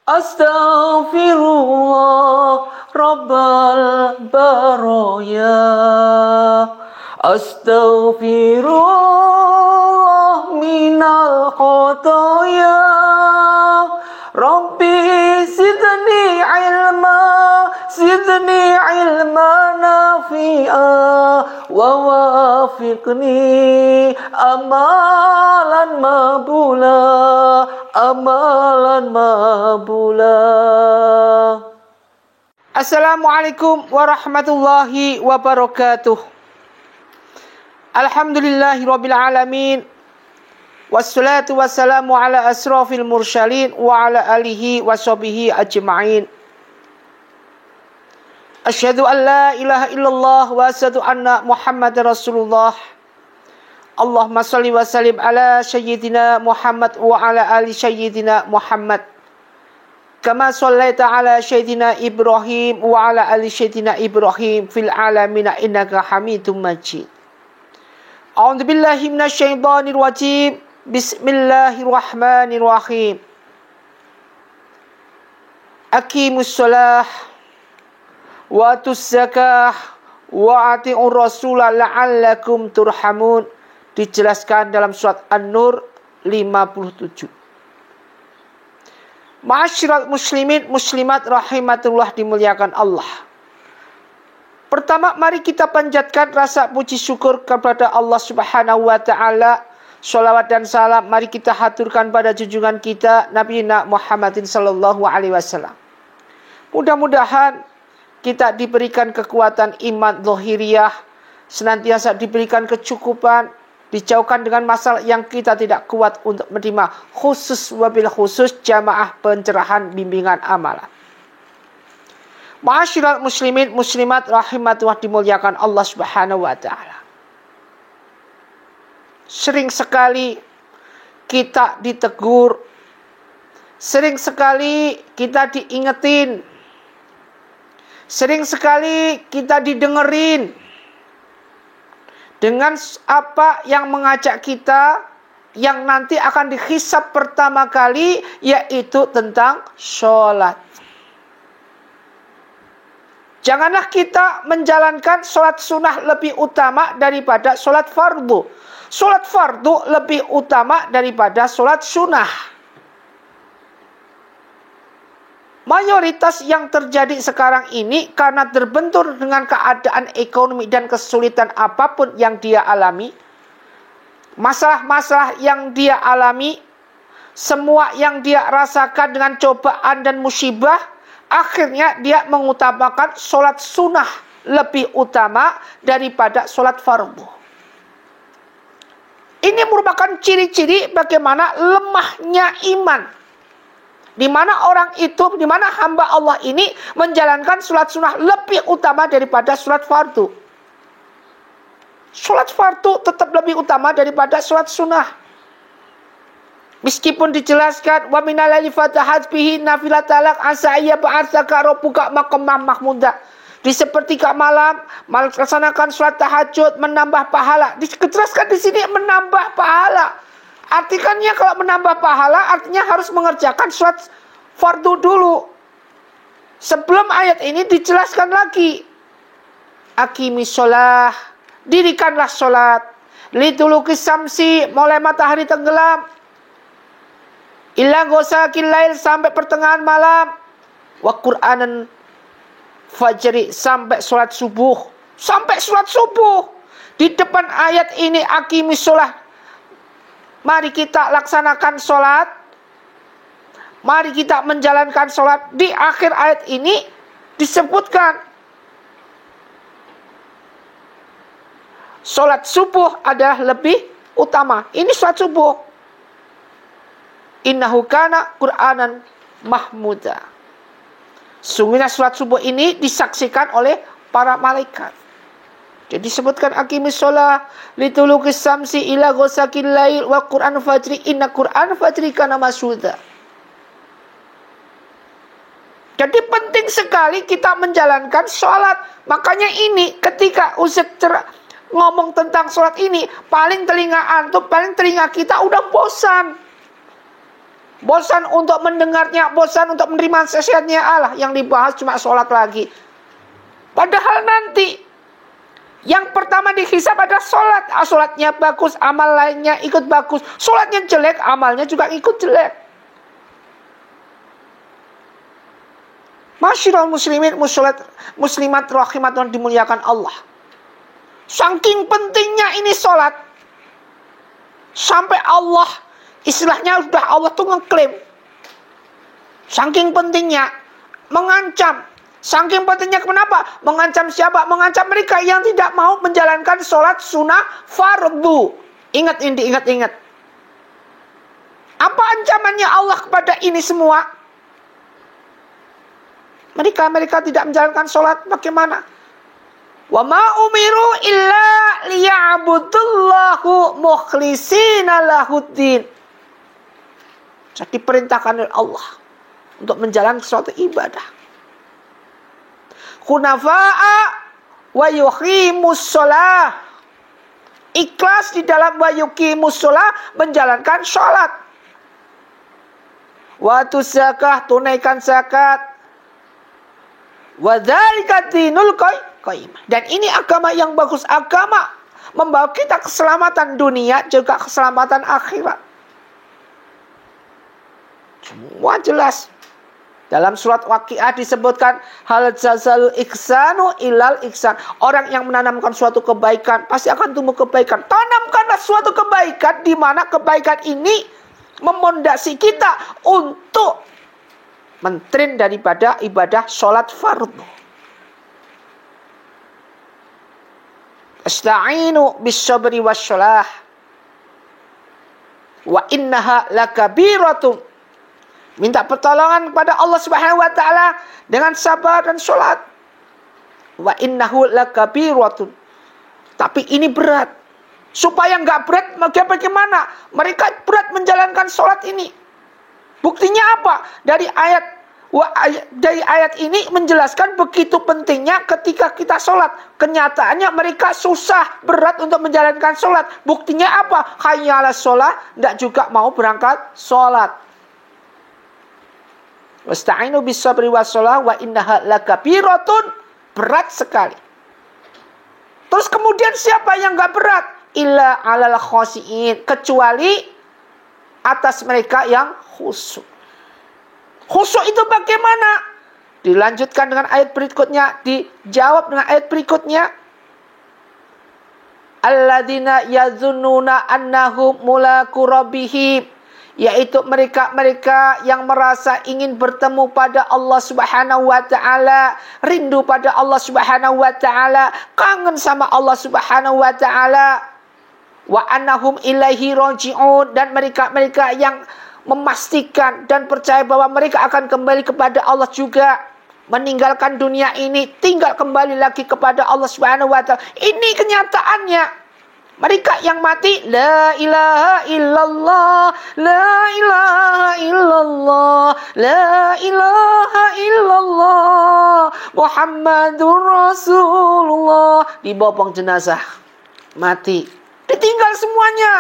Astaghfirullah Rabbal baraya. Astaghfirullah minal khotoya. Rabbi zidni ilma nafi'a wa wafiqni amalan mabula. Assalamualaikum warahmatullahi wabarakatuh. Alhamdulillahirabbil alamin. Wassalatu wassalamu ala asrafil mursalin wa ala alihi wa sahbihi ajma'in. Asyhadu an la ilaha illallah wa asyhadu anna Muhammadar Rasulullah. Allahumma shalli wa sallim ala sayyidina Muhammad wa ala ali sayyidina Muhammad. Kama shallaita ala sayyidina Ibrahim wa ala ali sayyidina Ibrahim fil alamin innaka Hamidum Majid. A'udzu billahi minasyaitonir rajim. Bismillahirrahmanirrahim. Aqimus shalah wa atuz zakah wa ati'ur rasul la'allakum turhamun. Dijelaskan dalam surat An-Nur 57. Ma'asyiral muslimin muslimat rahimatullah, dimuliakan Allah. Pertama, mari kita panjatkan rasa puji syukur kepada Allah Subhanahu wa taala. Sholawat dan salam mari kita haturkan pada junjungan kita Nabi Muhammadin sallallahu alaihi wasallam. Mudah-mudahan kita diberikan kekuatan iman zahiriyah, senantiasa diberikan kecukupan, dijauhkan dengan masalah yang kita tidak kuat untuk menerima, khusus wabil khusus jamaah pencerahan bimbingan amalan. Ma'asyiral muslimin muslimat rahimatullah, dimuliakan Allah Subhanahu wa taala. Sering sekali kita ditegur, sering sekali kita diingetin, sering sekali kita didengerin dengan apa yang mengajak kita yang nanti akan dihisab pertama kali, yaitu tentang sholat. Janganlah kita menjalankan sholat sunnah lebih utama daripada sholat fardu. Sholat fardu lebih utama daripada sholat sunnah. Mayoritas yang terjadi sekarang ini karena terbentur dengan keadaan ekonomi dan kesulitan apapun yang dia alami, masalah-masalah yang dia alami, semua yang dia rasakan dengan cobaan dan musibah, akhirnya dia mengutamakan sholat sunnah lebih utama daripada sholat fardu. Ini merupakan ciri-ciri bagaimana lemahnya iman. Di mana orang itu, di mana hamba Allah ini menjalankan sholat sunnah lebih utama daripada sholat fardu. Sholat fardu tetap lebih utama daripada sholat sunnah. Meskipun dijelaskan wa minal laili fatahat bihi nafilatalak asa ayya ba'atsaka rabbuka maqamam mahmuda. Di sepertiga malam melaksanakan sholat tahajud, menambah pahala. Dijelaskan di sini menambah pahala. Artinya kalau menambah pahala artinya harus mengerjakan sholat fardu dulu. Sebelum ayat ini dijelaskan lagi. Aqimis sholah, dirikanlah sholat. Lidulukis samsi, mulai matahari tenggelam. Ila ghosakil lail, sampai pertengahan malam. Wa Qur'anan fajri, sampai sholat subuh. Sampai sholat subuh. Di depan ayat ini aqimis sholah, mari kita laksanakan sholat, mari kita menjalankan sholat. Di akhir ayat ini disebutkan sholat subuh adalah lebih utama. Ini sholat subuh. Innahu kana Qur'anan mahmuda. Sungguhnya sholat subuh ini disaksikan oleh para malaikat. Jadi disebutkan aqimis sholah litulukis samsi ila ghosakil lail wa Qur'an fajri inna Qur'an fajri kana mashhuda. Jadi penting sekali kita menjalankan sholat. Makanya ini ketika Ustaz ngomong tentang sholat ini, paling telinga antum, paling telinga kita udah bosan. bosan untuk mendengarnya, bosan untuk menerima nasihatnya. Allah, yang dibahas cuma sholat lagi. Padahal nanti yang pertama dihisab adalah sholat. Sholatnya bagus, amal lainnya ikut bagus. Sholatnya jelek, amalnya juga ikut jelek. Masyiral muslimin, muslimat rahimatun dimuliakan Allah. Saking pentingnya ini sholat, sampai Allah, istilahnya sudah Allah tuh ngeklaim. Saking pentingnya, mengancam. Saking pentingnya kenapa? Mengancam siapa? Mengancam mereka yang tidak mau menjalankan sholat sunnah fardu. Ingat ini, ingat. Apa ancamannya Allah kepada ini semua? Mereka tidak menjalankan sholat, bagaimana? Wa ma umiru illa liya'budullahu mukhlisina lahuddin. Jadi diperintahkan oleh Allah untuk menjalankan suatu ibadah. Hunafa'a wa yuqimus shalah. Ikhlas di dalam wa yuqimus shalah, menjalankan sholat. Wa tuzakah, tunaikan zakat. Wa dzalika dinul qayyimah. Dan ini agama yang bagus, agama membawa kita keselamatan dunia juga keselamatan akhirat. Semua jelas. Dalam surat Waqiah disebutkan hal jazal ihsanu ilal ihsan. Orang yang menanamkan suatu kebaikan pasti akan tumbuh kebaikan. Tanamkanlah suatu kebaikan di mana kebaikan ini memondasi kita untuk mentrin daripada ibadah sholat fardu. Asta'inu bis-sabri was-shalah. Wa innaha lakabiratun. Minta pertolongan kepada Allah Subhanahu wa taala dengan sabar dan sholat. Wa innahu lakabiratun. Tapi ini berat. Supaya enggak berat, bagaimana? Mereka berat menjalankan sholat ini. Buktinya apa? Dari ayat ini menjelaskan begitu pentingnya ketika kita sholat. Kenyataannya mereka susah, berat untuk menjalankan sholat. Buktinya apa? Hayya 'alas sholat, tidak juga mau berangkat sholat. Wasta'inu bis sabri was shalah wa innaha lakabiratun. Berat sekali. Terus kemudian siapa yang enggak berat? Illa 'alal khashiin, kecuali atas mereka yang khusyuk. Khusyuk itu bagaimana? Dilanjutkan dengan ayat berikutnya, dijawab dengan ayat berikutnya. Alladzina yazunnuna annahum mulaku rabbihim, yaitu mereka yang merasa ingin bertemu pada Allah Subhanahu wa taala, rindu pada Allah Subhanahu wa taala, kangen sama Allah Subhanahu wa taala. Wa annahum ilaihi raji'un, dan mereka yang memastikan dan percaya bahwa mereka akan kembali kepada Allah juga, meninggalkan dunia ini, tinggal kembali lagi kepada Allah Subhanahu wa taala. Ini kenyataannya. Mereka yang mati, la ilaha illallah, la ilaha illallah, la ilaha illallah, Muhammadur Rasulullah. Dibopong jenazah, mati, ditinggal semuanya.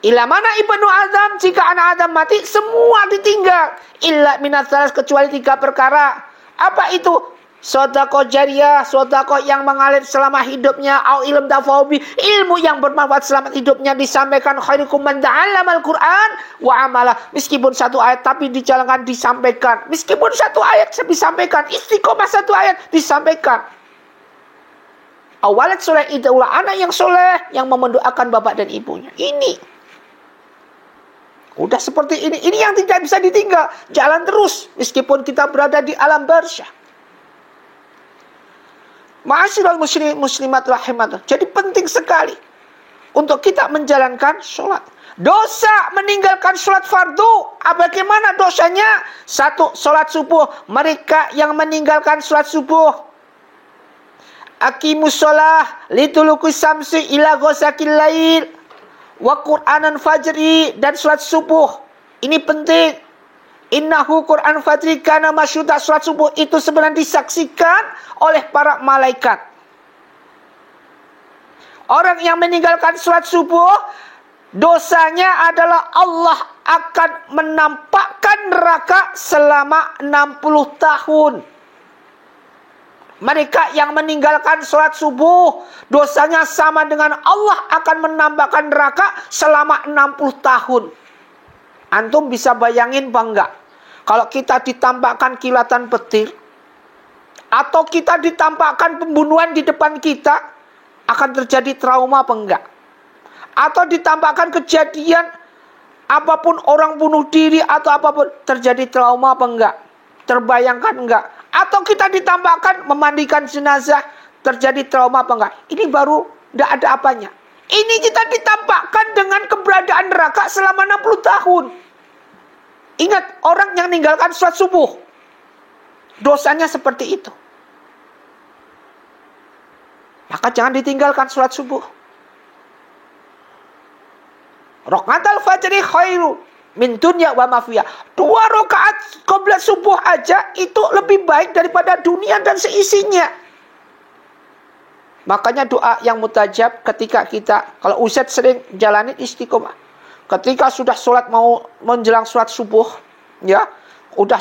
Ila mana ibnu Adam, jika anak Adam mati, semua ditinggal. Illa minat salas, kecuali 3 perkara. Apa itu? Sedekah jariyah, sedekah yang mengalir selama hidupnya, au ilm tafawbi, ilmu yang bermanfaat selama hidupnya, disampaikan khairukum man ta'allamal Qur'an wa amala. Meskipun 1 ayat tapi dijalankan, disampaikan. Meskipun 1 ayat disampaikan, istiqomah 1 ayat disampaikan. Awalat soleh itu adalah anak yang soleh yang mendoakan bapak dan ibunya. Ini udah seperti ini. Ini yang tidak bisa ditinggal. Jalan terus meskipun kita berada di alam barzakh. Ma'asyiral muslimat rahimatullah. Jadi penting sekali untuk kita menjalankan sholat. Dosa meninggalkan sholat fardu. Bagaimana dosanya? 1, sholat subuh. Mereka yang meninggalkan sholat subuh, aqimus sholah lituluki samsi ila ghosakil lail wa qur'anan fajri, dan sholat subuh. Ini penting. Innahu Qur'an fajri kana masyhuda. Sholat subuh itu sebenarnya disaksikan oleh para malaikat. Orang yang meninggalkan sholat subuh Dosanya adalah Allah akan menampakkan neraka selama 60 tahun. Mereka yang meninggalkan sholat subuh, dosanya sama dengan Allah akan menambahkan neraka selama 60 tahun. Antum bisa bayangin apa enggak? Kalau kita ditampakkan kilatan petir, atau kita ditampakkan pembunuhan di depan kita, akan terjadi trauma apa enggak? Atau ditampakkan kejadian apapun, orang bunuh diri atau apapun, terjadi trauma apa enggak? Terbayangkan enggak? Atau kita ditampakkan memandikan jenazah, terjadi trauma apa enggak? Ini baru enggak ada apanya. Ini kita ditampakkan dengan keberadaan neraka selama 60 tahun. Ingat, orang yang meninggalkan sholat subuh, dosanya seperti itu. Maka jangan ditinggalkan sholat subuh. Rakatul fajri khairu min dunya wa ma fiha. 2 rakaat qabla subuh aja itu lebih baik daripada dunia dan seisinya. Makanya doa yang mutajab ketika kita, kalau Ustaz sering jalanin istiqomah. Ketika sudah sholat, mau menjelang sholat subuh, ya, udah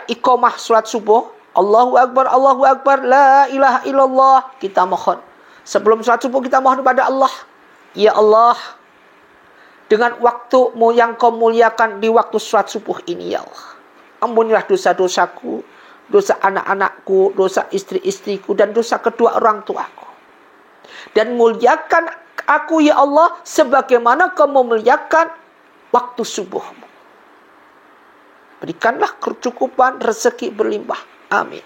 iqomah sholat subuh, Allahu Akbar, la ilaha illallah, kita mohon. Sebelum sholat subuh kita mohon kepada Allah, ya Allah, dengan waktumu yang kau muliakan di waktu sholat subuh ini, ya Allah, ampunilah dosa-dosaku, dosa anak-anakku, dosa istri-istriku, dan dosa kedua orang tuaku. Dan muliakan aku, ya Allah, sebagaimana kau memuliakan waktu subuhmu. Berikanlah kecukupan, rezeki berlimpah. Amin.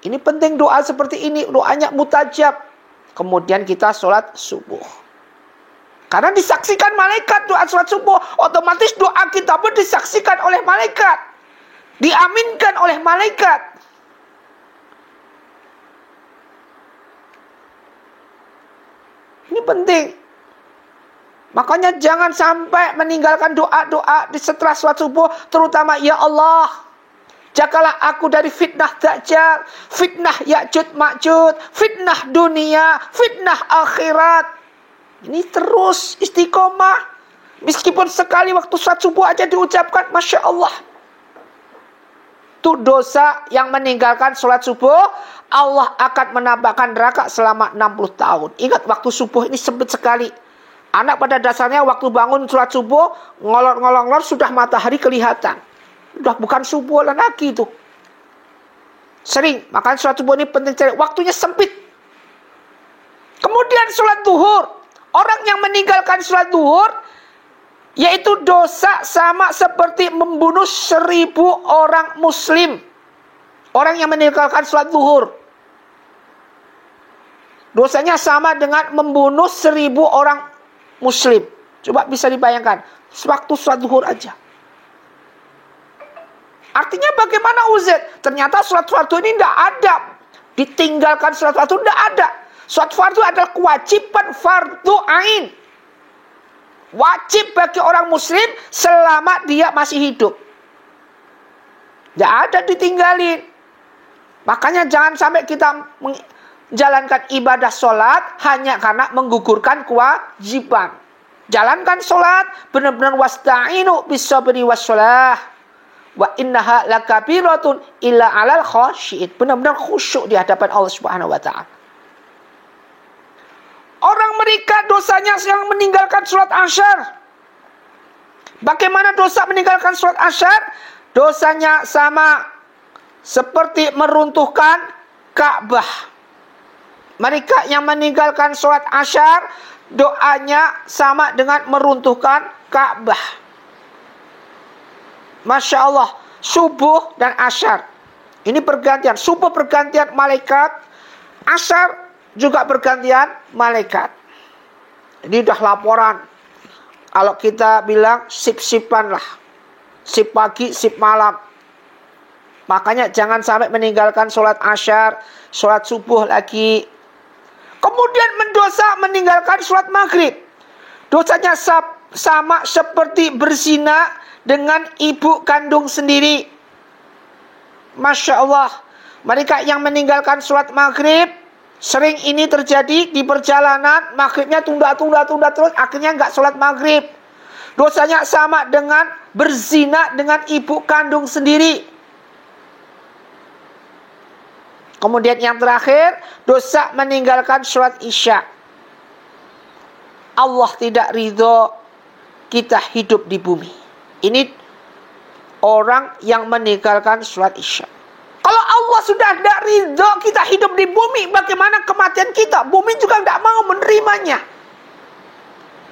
Ini penting doa seperti ini, doanya mutajab. Kemudian kita sholat subuh. Karena disaksikan malaikat doa sholat subuh, otomatis doa kita pun disaksikan oleh malaikat, diaminkan oleh malaikat. Ini penting. Makanya jangan sampai meninggalkan doa-doa di setelah sholat subuh, terutama ya Allah, jagalah aku dari fitnah Dajjal, fitnah Ya'juj Ma'juj, fitnah dunia, fitnah akhirat. Ini terus istiqomah. Meskipun sekali waktu sholat subuh aja diucapkan, Masya Allah. Itu dosa yang meninggalkan sholat subuh, Allah akan menambahkan neraka selama 60 tahun. Ingat, waktu subuh ini sempit sekali. Anak pada dasarnya waktu bangun sholat subuh, ngolor-ngolor sudah matahari kelihatan. Udah bukan subuh lagi itu. Sering, makanya sholat subuh ini penting cari. Waktunya sempit. Kemudian sholat duhur. Orang yang meninggalkan sholat duhur, yaitu dosa sama seperti membunuh 1000 orang muslim. Orang yang meninggalkan sholat duhur, dosanya sama dengan membunuh 1000 orang muslim. Coba bisa dibayangkan, sewaktu sholat duhur aja. Artinya bagaimana Ustaz? Ternyata sholat fardu ini tidak ada. Ditinggalkan sholat fardu tidak ada. Sholat fardu adalah kewajiban fardu ain. Wajib bagi orang muslim selama dia masih hidup. Tidak ada ditinggalin. Makanya jangan sampai kita menjalankan ibadah sholat hanya karena menggugurkan kewajiban. Jalankan sholat benar-benar wasta'inu bis-sabri was-shalah. Wa innaha lakabiratun illa 'alal khasyi'in. Benar-benar khusyuk di hadapan Allah Subhanahu wa taala. Orang mereka dosanya yang meninggalkan sholat asyar. Bagaimana dosa meninggalkan sholat asyar? Dosanya sama seperti meruntuhkan Ka'bah. Mereka yang meninggalkan sholat asyar, doanya sama dengan meruntuhkan Ka'bah. Masya Allah, subuh dan asyar. Ini pergantian. Subuh pergantian malaikat, asyar juga pergantian malaikat. Ini udah laporan. Kalau kita bilang sip-sipan lah. Sip pagi, sip malam. Makanya jangan sampai meninggalkan sholat asyar, sholat subuh lagi. Kemudian mendosa meninggalkan sholat maghrib. Dosanya sama seperti berzina dengan ibu kandung sendiri. Masya Allah. Mereka yang meninggalkan sholat maghrib, Sering ini terjadi di perjalanan, maghribnya tunda terus, akhirnya nggak sholat maghrib. Dosanya sama dengan berzina dengan ibu kandung sendiri. Kemudian yang terakhir, dosa meninggalkan sholat isya. Allah tidak ridho kita hidup di bumi. Ini orang yang meninggalkan sholat isya. Kalau Allah sudah tidak ridho kita hidup di bumi, bagaimana kematian kita? Bumi juga tidak mau menerimanya.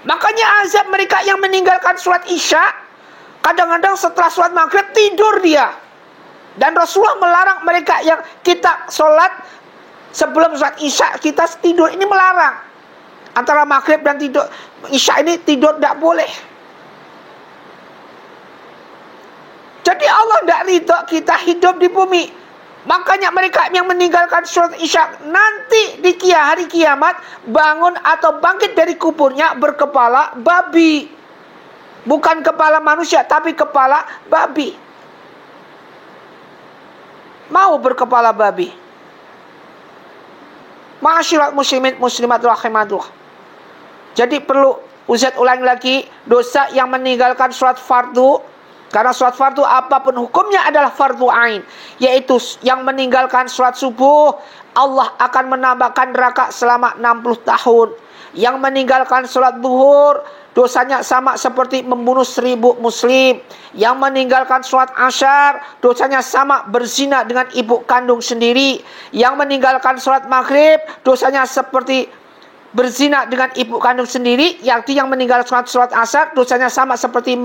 Makanya azab mereka yang meninggalkan sholat isya, kadang-kadang setelah sholat maghrib tidur dia. Dan Rasulullah melarang mereka yang kita sholat sebelum sholat isya kita tidur. Ini melarang. Antara maghrib dan tidur isya ini tidur tidak boleh. Jadi Allah tidak ridho kita hidup di bumi. Makanya mereka yang meninggalkan sholat isya nanti di hari kiamat bangun atau bangkit dari kuburnya berkepala babi. Bukan kepala manusia tapi kepala babi. Mau berkepala babi. Ma'asyiral muslimin muslimat rahimatullah. Jadi perlu Ustaz ulangi lagi, dosa yang meninggalkan sholat fardu. Karena sholat fardu apapun hukumnya adalah fardu ain. Yaitu yang meninggalkan sholat subuh, Allah akan menambahkan neraka selama 60 tahun. Yang meninggalkan sholat zuhur, dosanya sama seperti membunuh 1000 muslim. Yang meninggalkan sholat asyar, dosanya sama berzina dengan ibu kandung sendiri. Yang meninggalkan sholat maghrib, dosanya seperti berzina dengan ibu kandung sendiri. Yang meninggalkan sholat asar, dosanya sama seperti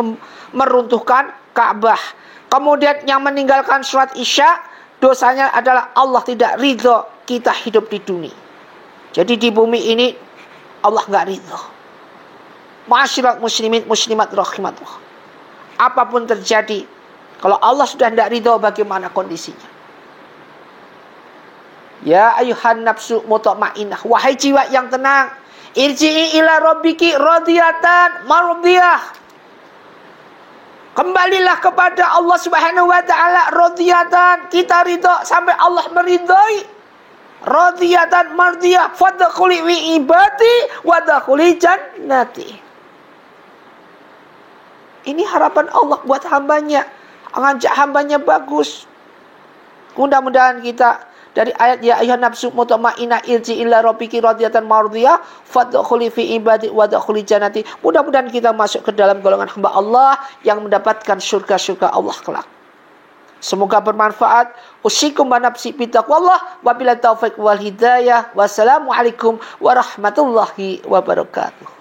meruntuhkan Ka'bah. Kemudian yang meninggalkan sholat isya, dosanya adalah Allah tidak ridho kita hidup di dunia. Jadi di bumi ini Allah nggak ridho. Ma'asyiral muslimin muslimat rahimatullah. Apapun terjadi, kalau Allah sudah tidak ridho, bagaimana kondisinya? Ya ayuhan nafsu mutmainnah, wahai jiwa yang tenang, irji'i ila rabbiki radiyatan mardiyah. Kembalilah kepada Allah Subhanahu wa taala radiyatan, kita ridho sampai Allah meridhoi. Radiyatan mardiyah, fadkhuli fi ibadi wadkhuli jannati. Ini harapan Allah buat hambanya. Ngajak hambanya bagus. Mudah-mudahan kita dari ayat ya ayyuhan nafsu mutmainnah irji ila rabbiki radiyatan mardiyah fadkhuli fi ibadi wadkhuli jannati. Mudah-mudahan kita masuk ke dalam golongan hamba Allah yang mendapatkan surga-surga Allah kelak. Semoga bermanfaat. Usikum wa nafsi bitaqwallah wa billahi taufiq wal hidayah. Wassalamualaikum warahmatullahi wabarakatuh.